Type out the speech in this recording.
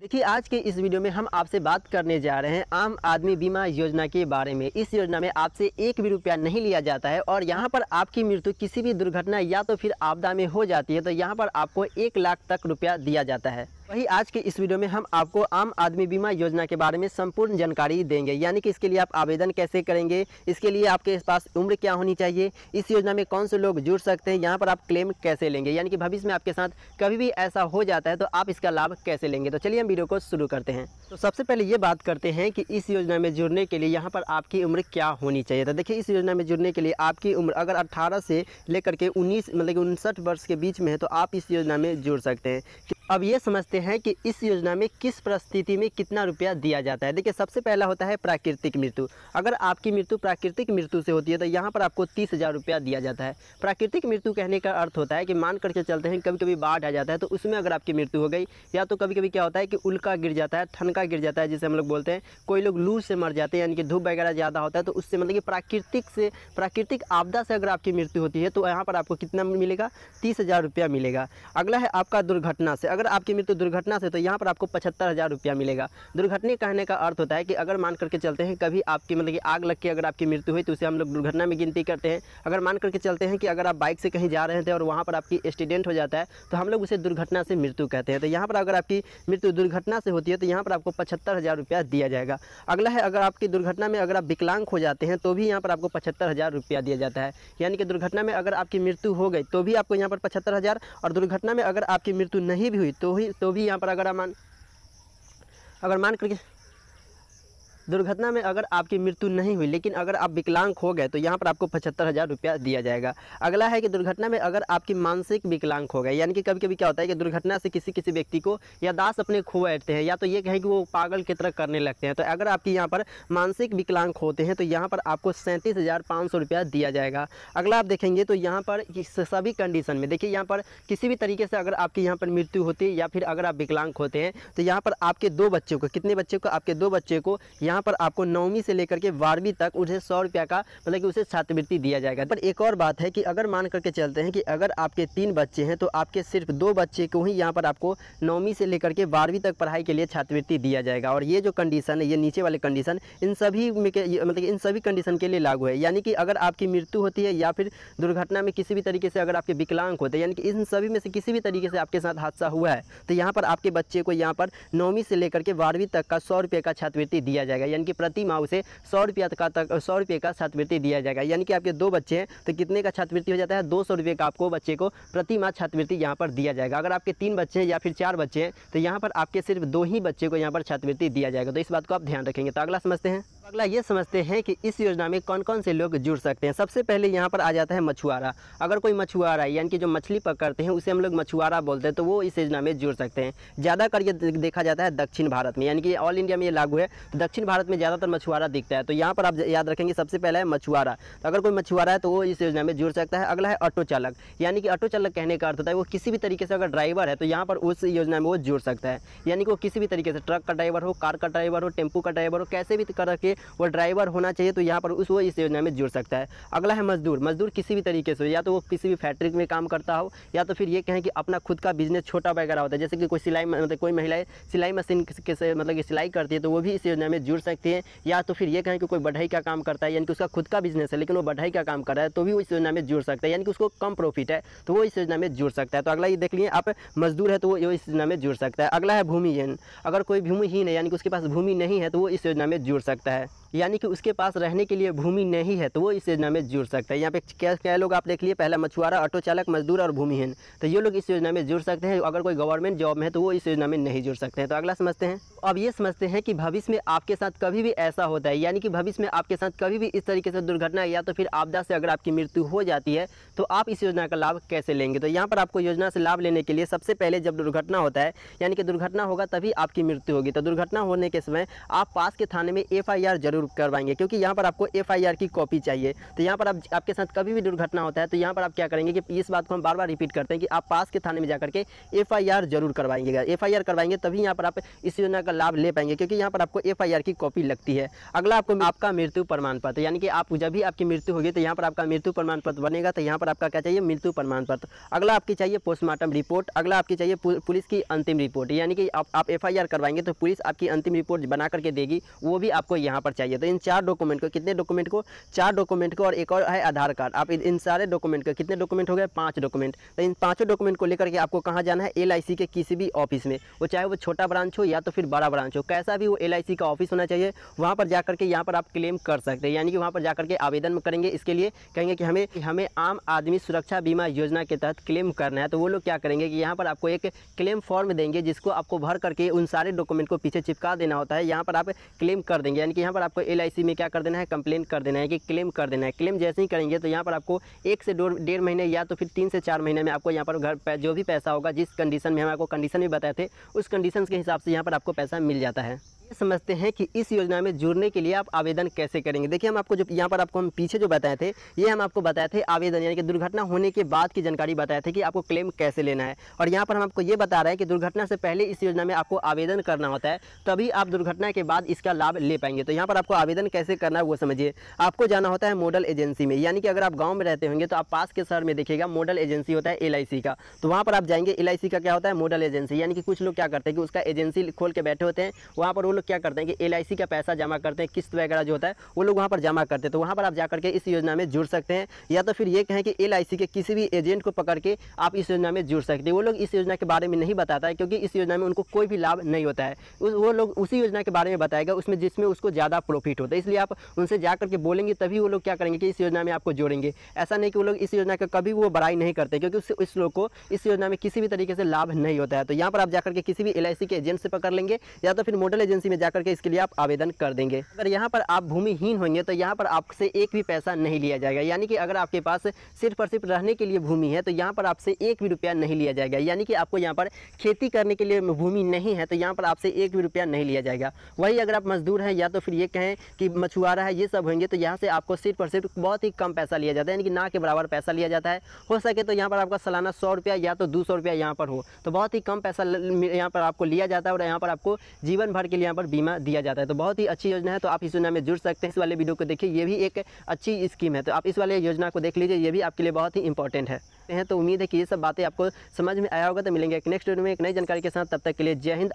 देखिए, आज के इस वीडियो में हम आपसे बात करने जा रहे हैं आम आदमी बीमा योजना के बारे में। इस योजना में आपसे एक भी रुपया नहीं लिया जाता है और यहाँ पर आपकी मृत्यु किसी भी दुर्घटना या तो फिर आपदा में हो जाती है तो यहाँ पर आपको 1 लाख तक रुपया दिया जाता है। वही आज के इस वीडियो में हम आपको आम आदमी बीमा योजना के बारे में संपूर्ण जानकारी देंगे, यानी कि इसके लिए आप आवेदन कैसे करेंगे, इसके लिए आपके पास उम्र क्या होनी चाहिए, इस योजना में कौन से लोग जुड़ सकते हैं, यहाँ पर आप क्लेम कैसे लेंगे, यानी कि भविष्य में आपके साथ कभी भी ऐसा हो जाता है तो आप इसका लाभ कैसे लेंगे। तो चलिए हम वीडियो को शुरू करते हैं। तो सबसे पहले ये बात करते हैं कि इस योजना में जुड़ने के लिए यहाँ पर आपकी उम्र क्या होनी चाहिए। तो देखिए, इस योजना में जुड़ने के लिए आपकी उम्र अगर 18 से लेकर के 19 मतलब कि 59 वर्ष के बीच में है तो आप इस योजना में जुड़ सकते हैं। अब ये समझते हैं कि इस योजना में किस परिस्थिति में कितना रुपया दिया जाता है। देखिए, सबसे पहला होता है प्राकृतिक मृत्यु। अगर आपकी मृत्यु प्राकृतिक मृत्यु से होती है तो यहाँ पर आपको 30,000 रुपया दिया जाता है। प्राकृतिक मृत्यु कहने का अर्थ होता है कि मान करके चलते हैं कभी कभी बाढ़ आ जाता है तो उसमें अगर आपकी मृत्यु हो गई, या तो कभी कभी क्या होता है कि उल्का गिर जाता है, ठनका गिर जाता है जिसे हम लोग बोलते हैं, कोई लोग लू से मर जाते हैं, यानी कि धूप वगैरह ज़्यादा होता है तो उससे मतलब कि प्राकृतिक आपदा से अगर आपकी मृत्यु होती है तो यहाँ पर आपको कितना मिलेगा, 30,000 रुपया मिलेगा। अगला है आपका दुर्घटना से। अगर आपकी मृत्यु दुर्घटना से तो यहाँ पर आपको 75,000 रुपया मिलेगा। दुर्घटना कहने का अर्थ होता है कि अगर मान करके चलते हैं कभी आपकी मतलब कि आग लग के अगर आपकी मृत्यु हुई तो उसे हम लोग दुर्घटना में गिनती करते हैं। अगर मान करके चलते हैं कि अगर आप बाइक से कहीं जा रहे थे और वहाँ पर आपकी एक्सीडेंट हो जाता है तो हम लोग उसे दुर्घटना से मृत्यु कहते हैं। तो यहाँ पर अगर आपकी मृत्यु दुर्घटना से होती है तो यहाँ पर आपको 75,000 रुपया दिया जाएगा। अगला है अगर आपकी दुर्घटना में अगर आप विकलांग हो जाते हैं तो भी यहाँ पर आपको 75,000 रुपया दिया जाता है। यानी कि दुर्घटना में अगर आपकी मृत्यु हो गई तो भी आपको यहाँ पर 75,000, और दुर्घटना में अगर आपकी मृत्यु नहीं भी हुई तो भी यहाँ पर अगर मान करके दुर्घटना में अगर आपकी मृत्यु नहीं हुई लेकिन अगर आप विकलांग हो गए तो यहाँ पर आपको 75,000 रुपया दिया जाएगा। अगला है कि दुर्घटना में अगर आपकी मानसिक विकलांग हो गए, यानी कि कभी कभी क्या होता है कि दुर्घटना से किसी व्यक्ति को याददाश्त अपने खो बैठते हैं, या तो ये कहें कि वो पागल की तरह करने लगते हैं। तो अगर आपकी यहाँ पर मानसिक विकलांग होते हैं तो यहाँ पर आपको 37,500 रुपया दिया जाएगा। अगला आप देखेंगे तो यहाँ पर सभी कंडीशन में देखिए, यहाँ पर किसी भी तरीके से अगर आपकी यहाँ पर मृत्यु होती है या फिर अगर आप विकलांग होते हैं तो यहाँ पर आपके 2 बच्चों को, कितने बच्चे को, आपके 2 बच्चे को यहाँ पर आपको 9वीं से लेकर के 12वीं तक उसे 100 रुपया का मतलब कि उसे छात्रवृत्ति दिया जाएगा। पर एक और बात है कि अगर मान करके चलते हैं कि अगर आपके 3 बच्चे हैं तो आपके सिर्फ 2 बच्चे को ही यहाँ पर आपको 9वीं से लेकर के 12वीं तक पढ़ाई के लिए छात्रवृत्ति दिया जाएगा। और ये जो कंडीशन है, ये नीचे वाले कंडीशन, इन सभी में मतलब इन सभी कंडीशन के लिए लागू है। यानी कि अगर आपकी मृत्यु होती है या फिर दुर्घटना में किसी भी तरीके से अगर आपके विकलांग होते हैं, यानी कि इन सभी में से किसी भी तरीके से आपके साथ हादसा हुआ है तो यहाँ पर आपके बच्चे को यहाँ पर 9वीं से लेकर के 12वीं तक का 100 रुपये का छात्रवृत्ति दिया जाएगा। यानी कि प्रति माह उसे 100 रुपये का छात्रवृत्ति दिया जाएगा। यानी कि आपके 2 बच्चे हैं तो कितने का छात्रवृत्ति हो जाता है, 200 रुपये का आपको बच्चे को प्रति माह छात्रवृत्ति यहाँ पर दिया जाएगा। अगर आपके 3 बच्चे हैं या फिर 4 बच्चे हैं तो यहाँ पर आपके सिर्फ 2 ही बच्चे को यहाँ पर छात्रवृत्ति दिया जाएगा। तो इस बात को आप ध्यान रखेंगे। तो अगला समझते हैं। अगला ये समझते हैं कि इस योजना में कौन कौन से लोग जुड़ सकते हैं। सबसे पहले यहाँ पर आ जाता है मछुआरा। अगर कोई मछुआरा है यानी कि जो मछली पकड़ते हैं उसे हम लोग मछुआरा बोलते हैं, तो वो इस योजना में जुड़ सकते हैं। ज़्यादातर ये देखा जाता है दक्षिण भारत में, यानी कि ऑल इंडिया में ये लागू है तो दक्षिण भारत में ज़्यादातर मछुआरा दिखता है। तो यहाँ पर आप याद रखेंगे सबसे पहला है मछुआरा। तो अगर कोई मछुआरा है तो वो इस योजना में जुड़ सकता है। अगला है ऑटो चालक। यानी कि ऑटो चालक कहने का अर्थ होता है वो किसी भी तरीके से अगर ड्राइवर है तो यहाँ पर उस योजना में वो जुड़ सकता है। यानी कि वो किसी भी तरीके से ट्रक का ड्राइवर हो, कार का ड्राइवर हो, टेम्पो का ड्राइवर हो, कैसे भी करके वो ड्राइवर होना चाहिए तो यहाँ पर वो इस योजना में जुड़ सकता है। अगला है मजदूर। मजदूर किसी भी तरीके से, या तो वो किसी भी फैक्ट्री में काम करता हो, या तो फिर ये कहें कि अपना खुद का बिजनेस छोटा वगैरह होता है, जैसे कि कोई सिलाई मतलब कोई महिलाएं सिलाई मशीन से मतलब कि सिलाई करती है तो वो भी इस योजना में जुड़ सकती है। या तो फिर ये कहें कि कोई बढ़ई का काम करता है, यानी कि उसका खुद का बिजनेस है लेकिन वो बढ़ई का काम कर रहा है तो भी वो इस योजना में जुड़ सकता है, यानी कि उसको कम प्रॉफिट है तो वो इस योजना में जुड़ सकता है। तो अगला ये देख लीजिए, आप मजदूर है तो वो इस योजना में जुड़ सकता है। अगला है भूमिहीन। अगर कोई भूमिहीन है यानी कि उसके पास भूमि नहीं है तो वो इस योजना में जुड़ सकता है। यानी कि उसके पास रहने के लिए भूमि नहीं है तो वो इस योजना में जुड़ सकता है। यहाँ पे क्या लोग आप देख लिए, पहला मछुआरा, ऑटो चालक, मजदूर और भूमिहीन, तो ये लोग इस योजना में जुड़ सकते हैं। अगर कोई गवर्नमेंट जॉब में है तो वो इस योजना में नहीं जुड़ सकते हैं। तो अगला समझते हैं। अब ये समझते हैं कि भविष्य में आपके साथ कभी भी ऐसा होता है, यानी कि भविष्य में आपके साथ कभी भी इस तरीके से दुर्घटना या तो फिर आपदा से अगर आपकी मृत्यु हो जाती है तो आप इस योजना का लाभ कैसे लेंगे। तो यहाँ पर आपको योजना से लाभ लेने के लिए सबसे पहले जब दुर्घटना होता है, यानी कि दुर्घटना होगा तभी आपकी मृत्यु होगी, तो दुर्घटना होने के समय आप पास के थाने में FIR जरूर ज़रूर करवाएंगे, क्योंकि यहाँ पर आपको FIR की कॉपी चाहिए। तो यहाँ पर आपके साथ कभी भी दुर्घटना होता है तो यहाँ पर आप क्या करेंगे कि इस बात को हम बार बार रिपीट करते हैं कि आप पास के थाने में जाकर के FIR जरूर करवाएंगे। FIR करवाएंगे तभी यहाँ पर आप इस योजना का लाभ ले पाएंगे, क्योंकि यहाँ पर आपको FIR की कॉपी लगती है। अगला आपको आपका मृत्यु प्रमाण पत्र, यानी कि आप जब भी आपकी मृत्यु होगी तो यहाँ पर आपका मृत्यु प्रमाण पत्र बनेगा। तो यहाँ पर आपका क्या चाहिए, मृत्यु प्रमाण पत्र। अगला आपकी चाहिए पोस्टमार्टम रिपोर्ट। अगला आपकी चाहिए पुलिस की अंतिम रिपोर्ट, यानी कि आप FIR करवाएंगे तो पुलिस आपकी अंतिम रिपोर्ट बना करके देगी, वो भी आपको यहाँ पर चाहिए। तो इन 4 डॉक्यूमेंट को, कितने डॉक्यूमेंट को, 4 डॉक्यूमेंट को, और एक और है आधार कार्ड। आप इन सारे डॉक्यूमेंट को, कितने डॉक्यूमेंट हो गए, 5 डॉक्यूमेंट। तो इन 5 डॉक्यूमेंट को लेकर के आपको कहाँ जाना है, LIC के किसी भी ऑफिस में, वो चाहे वो छोटा ब्रांच हो या तो फिर बड़ा ब्रांच हो, कैसा भी वो LIC का ऑफिस होना चाहिए। वहाँ पर जाकर के यहाँ पर आप क्लेम कर सकते हैं, यानी कि वहाँ पर जाकर के आवेदन करेंगे। इसके लिए कहेंगे कि हमें आम आदमी सुरक्षा बीमा योजना के तहत क्लेम करना है। तो वो लोग क्या करेंगे कि यहाँ पर आपको एक क्लेम फॉर्म देंगे, जिसको आपको भर करके उन सारे डॉक्यूमेंट को पीछे चिपका देना होता है। यहाँ पर आप क्लेम कर देंगे, यानी कि यहाँ पर आपको LIC में क्या कर देना है, कंप्लेन कर देना है कि क्लेम कर देना है। क्लेम जैसे ही करेंगे तो यहाँ पर आपको 1 से 1.5 महीने या तो फिर 3 से 4 महीने में आपको यहाँ पर घर जो भी पैसा होगा, जिस कंडीशन में हम आपको कंडीशन भी बताए थे, उस कंडीशन के हिसाब से यहाँ पर आपको पैसा मिल जाता है। समझते हैं कि इस योजना में जुड़ने के लिए आप आवेदन कैसे करेंगे। देखिए, हम आपको जो यहाँ पर आपको हम पीछे जो बताए थे, ये हम आपको बताए थे आवेदन, यानी कि दुर्घटना होने के बाद की जानकारी बताए थे कि आपको क्लेम कैसे लेना है। और यहाँ पर हम आपको ये बता रहे हैं कि दुर्घटना से पहले इस योजना में आपको आवेदन करना होता है, तभी आप दुर्घटना के बाद इसका लाभ ले पाएंगे। तो यहाँ पर आपको आवेदन कैसे करना है वो समझिए। आपको जाना होता है मॉडल एजेंसी में, यानी कि अगर आप गाँव में रहते होंगे तो आप पास के शहर में देखिएगा मॉडल एजेंसी होता है LIC का। तो वहाँ पर आप जाएंगे, LIC का क्या होता है, मॉडल एजेंसी, यानी कि कुछ लोग क्या करते हैं कि उसका एजेंसी खोल के बैठे होते हैं। वहाँ पर वो लोग क्या करते हैं कि LIC का पैसा जमा करते हैं, किस्त वगैरह जो होता है वो लोग वहाँ पर जमा करते हैं। तो वहाँ पर आप जाकर के इस योजना में जुड़ सकते हैं, या तो फिर ये कहें कि LIC के किसी भी एजेंट को पकड़ के आप इस योजना में जुड़ सकते हैं। वो लोग इस योजना के बारे में नहीं बताता है, क्योंकि इस योजना में उनको कोई भी लाभ नहीं होता है। वो लोग उसी योजना के बारे में बताएगा उसमें जिसमें उसको ज़्यादा प्रॉफिट होता है। इसलिए आप उनसे जा करके बोलेंगे तभी वो लोग क्या करेंगे कि इस योजना में आपको जोड़ेंगे। ऐसा नहीं कि वो लोग इस योजना का कभी वो बड़ाई नहीं करते, क्योंकि इस लोग को इस योजना में किसी भी तरीके से लाभ नहीं होता है। तो यहाँ पर आप जाकर के किसी भी LIC के एजेंट से पकड़ लेंगे, या तो फिर मॉडल एजेंसी में जाकर के इसके लिए आप आवेदन कर देंगे। अगर यहाँ पर आप भूमिहीन होंगे तो यहाँ पर आपसे एक भी पैसा नहीं लिया जाएगा, यानी कि अगर आपके पास सिर्फ और सिर्फ रहने के लिए भूमि है तो यहाँ पर आपसे एक भी रुपया नहीं लिया जाएगा। यानी कि आपको यहाँ पर खेती करने के लिए भूमि नहीं है तो यहाँ पर आपसे एक भी रुपया नहीं लिया जाएगा। वही अगर आप मजदूर हैं या तो फिर ये कहें कि मछुआरा है, ये सब होंगे तो यहाँ से आपको सिर्फ और सिर्फ बहुत ही कम पैसा लिया जाता है, यानी कि ना के बराबर पैसा लिया जाता है। हो सके तो यहाँ पर आपका सालाना 100 रुपया या तो 200 रुपया यहाँ पर हो, तो बहुत ही कम पैसा यहाँ पर आपको लिया जाता है, और यहाँ पर आपको जीवन भर के लिए यहाँ पर बीमा दिया जाता है। तो बहुत ही अच्छी योजना है, तो आप इस योजना में जुड़ सकते हैं। इस वाले वीडियो को देखिए, ये भी एक अच्छी स्कीम है, तो आप इस वाले योजना को देख लीजिए, ये भी आपके लिए बहुत ही इंपॉर्टेंट है। तो उम्मीद है कि ये सब बातें आपको समझ में आया होगा। तो मिलेंगे एक नेक्स्ट वीडियो में एक नई जानकारी के साथ, तब तक के लिए जय हिंद।